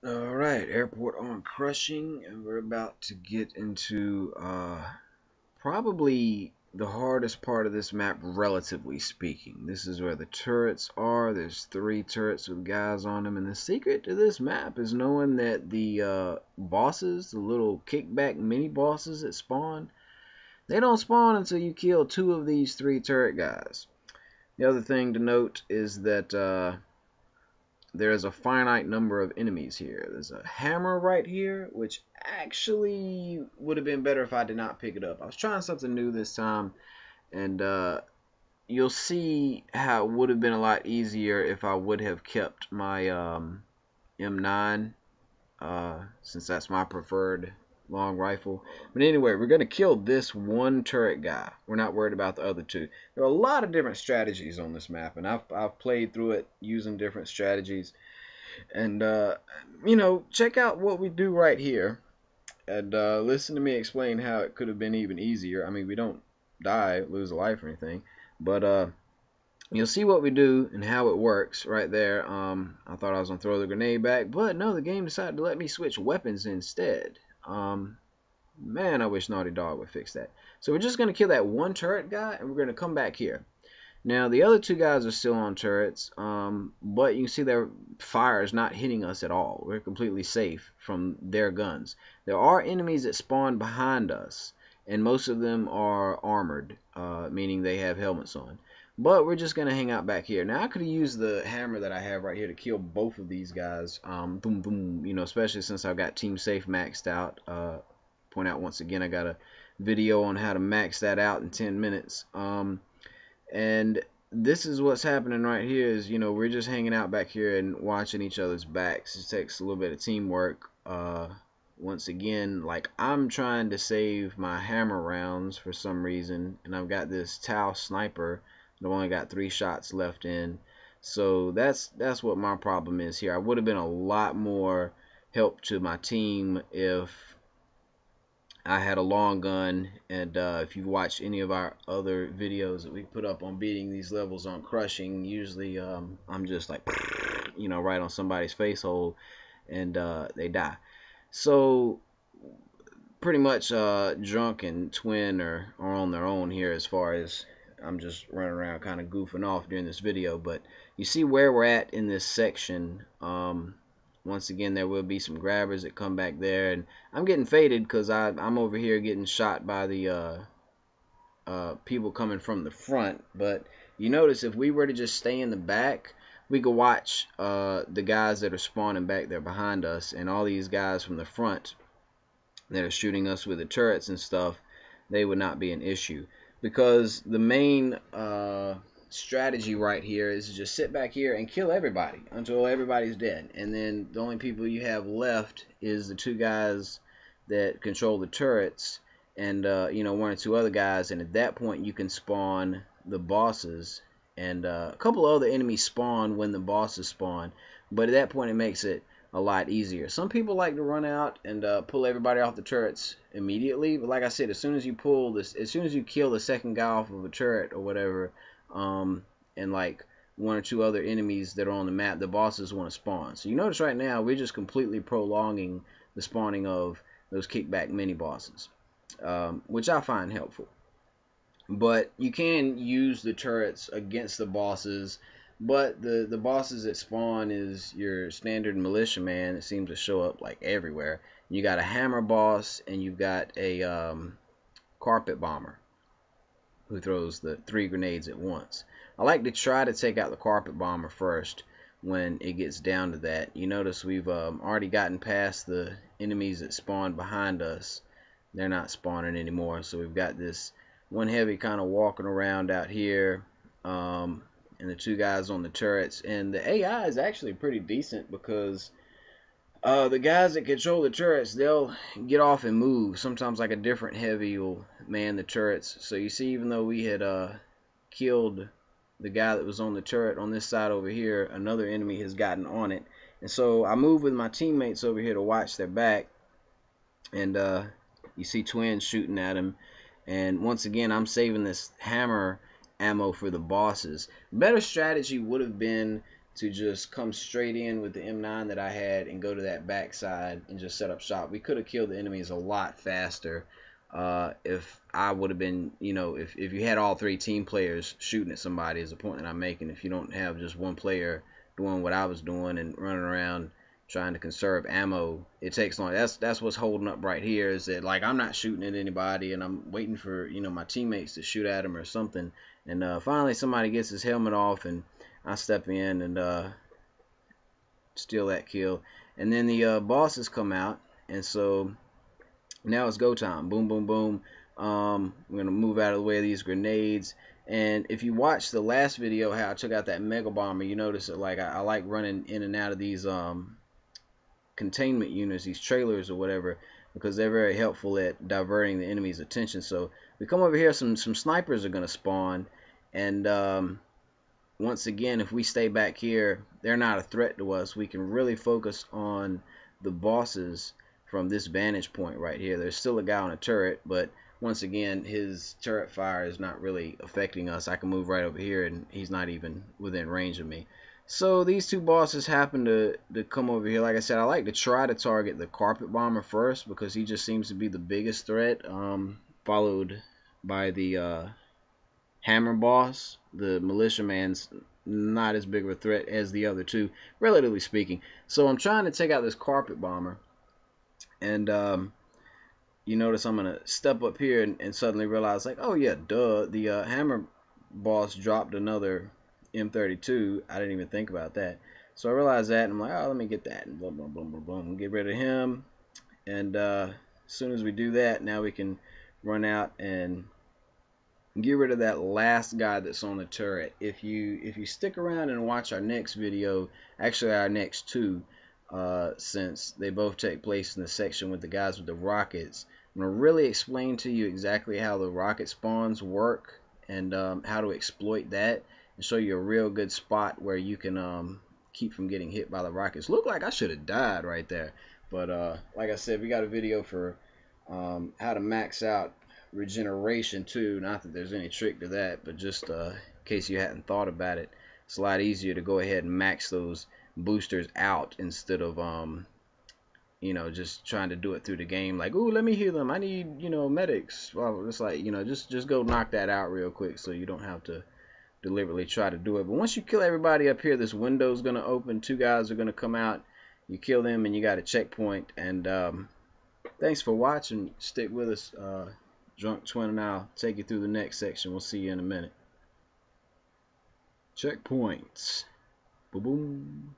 Alright, airport on crushing, and we're about to get into probably the hardest part of this map, relatively speaking. This is where the turrets are. There's 3 turrets with guys on them, and the secret to this map is knowing that the bosses, the little kickback mini-bosses that spawn, they don't spawn until you kill 2 of these 3 turret guys. The other thing to note is that there's a finite number of enemies here. There's a hammer right here, which actually would have been better if I did not pick it up. I was trying something new this time, and you'll see how it would have been a lot easier if I would have kept my M9, since that's my preferred long rifle. But anyway, we're going to kill this one turret guy. We're not worried about the other 2. There are a lot of different strategies on this map, and I've played through it using different strategies. And check out what we do right here, and listen to me explain how it could have been even easier. I mean, we don't die, lose a life or anything, but you'll see what we do and how it works right there. I thought I was gonna throw the grenade back, but no, the game decided to let me switch weapons instead. Man, I wish Naughty Dog would fix that. So we're just gonna kill that one turret guy, and we're gonna come back here. Now, the other 2 guys are still on turrets, but you can see their fire is not hitting us at all. We're completely safe from their guns. There are enemies that spawn behind us, and most of them are armored, meaning they have helmets on. But we're just going to hang out back here. Now, I could have used the hammer that I have right here to kill both of these guys, boom, boom, especially since I've got Team Safe maxed out. Point out once again, I got a video on how to max that out in 10 minutes. And this is what's happening right here is, we're just hanging out back here and watching each other's backs. It takes a little bit of teamwork. Once again, like, I'm trying to save my hammer rounds for some reason, and I've got this Tau sniper. I've only got 3 shots left in. So that's what my problem is here. I would have been a lot more help to my team if I had a long gun, and if you've watched any of our other videos that we put up on beating these levels on crushing, usually I'm just like, right on somebody's face hole, and they die. So pretty much Drunk and Twin are on their own here, as far as I'm just running around kind of goofing off during this video. But you see where we're at in this section. Once again, there will be some grabbers that come back there, and I'm getting faded because I'm over here getting shot by the people coming from the front. But you notice if we were to just stay in the back, we could watch the guys that are spawning back there behind us, and all these guys from the front that are shooting us with the turrets and stuff, they would not be an issue, because the main strategy right here is to just sit back here and kill everybody until everybody's dead, and then the only people you have left is the 2 guys that control the turrets, and 1 or 2 other guys, and at that point you can spawn the bosses, and a couple of other enemies spawn when the bosses spawn, but at that point it makes it a lot easier. Some people like to run out and pull everybody off the turrets immediately, but like I said, as soon as you kill the second guy off of a turret or whatever, and like 1 or 2 other enemies that are on the map, the bosses want to spawn. So you notice right now we're just completely prolonging the spawning of those kickback mini bosses, which I find helpful. But you can use the turrets against the bosses, but the bosses that spawn is your standard Militia-Man. It seems to show up like everywhere. You got a hammer boss, and you've got a carpet bomber who throws the 3 grenades at once. I like to try to take out the carpet bomber first when it gets down to that. You notice we've already gotten past the enemies that spawned behind us. They're not spawning anymore, so we've got this one heavy kind of walking around out here, and the 2 guys on the turrets. And the AI is actually pretty decent, because the guys that control the turrets, they'll get off and move. Sometimes like a different heavy will man the turrets. So you see, even though we had killed the guy that was on the turret on this side over here, another enemy has gotten on it. And so I move with my teammates over here to watch their back, and you see Twin shooting at him. And once again, I'm saving this hammer ammo for the bosses. Better strategy would have been to just come straight in with the M9 that I had and go to that backside and just set up shop. We could have killed the enemies a lot faster if I would have been, you know, if you had all three team players shooting at somebody, is the point that I'm making. If you don't have just one player doing what I was doing and running around trying to conserve ammo, it takes long. That's what's holding up right here, is that, like, I'm not shooting at anybody and I'm waiting for, you know, my teammates to shoot at them or something. And finally somebody gets his helmet off and I step in and steal that kill. And then the bosses come out, and so now it's go time. Boom, boom, boom. We're gonna move out of the way of these grenades. And if you watch the last video, how I took out that mega bomber, you notice that, like, I like running in and out of these containment units, these trailers or whatever, because they're very helpful at diverting the enemy's attention. So we come over here, some snipers are gonna spawn, and once again, if we stay back here, they're not a threat to us. We can really focus on the bosses from this vantage point right here. There's still a guy on a turret, but once again, his turret fire is not really affecting us. I can move right over here and he's not even within range of me. So these two bosses happen to come over here. Like I said, I like to try to target the Carpet Bomber first because he just seems to be the biggest threat, followed by the Hammer Boss. The Militia-Man's not as big of a threat as the other two, relatively speaking. So I'm trying to take out this Carpet Bomber, and you notice I'm gonna step up here and suddenly realize, like, oh yeah, duh, the Hammer Boss dropped another M32. I didn't even think about that. So I realized that, and I'm like, oh, let me get that, and boom, boom, boom, boom, boom, get rid of him. And as soon as we do that, now we can run out and get rid of that last guy that's on the turret. If you stick around and watch our next video, actually our next two, since they both take place in the section with the guys with the rockets, I'm going to really explain to you exactly how the rocket spawns work and how to exploit that, and show you a real good spot where you can keep from getting hit by the rockets. Look like I should have died right there, but like I said, we got a video for how to max out regeneration too. Not that there's any trick to that, but just in case you hadn't thought about it, it's a lot easier to go ahead and max those boosters out instead of you know, just trying to do it through the game, like, ooh, let me heal them, I need, you know, medics. Well, it's like, you know, just go knock that out real quick so you don't have to deliberately try to do it. But once you kill everybody up here, this window's gonna open, two guys are gonna come out, you kill them and you got a checkpoint. And thanks for watching. Stick with us. Drunk Twin and I'll take you through the next section. We'll see you in a minute. Checkpoints. Boom, boom.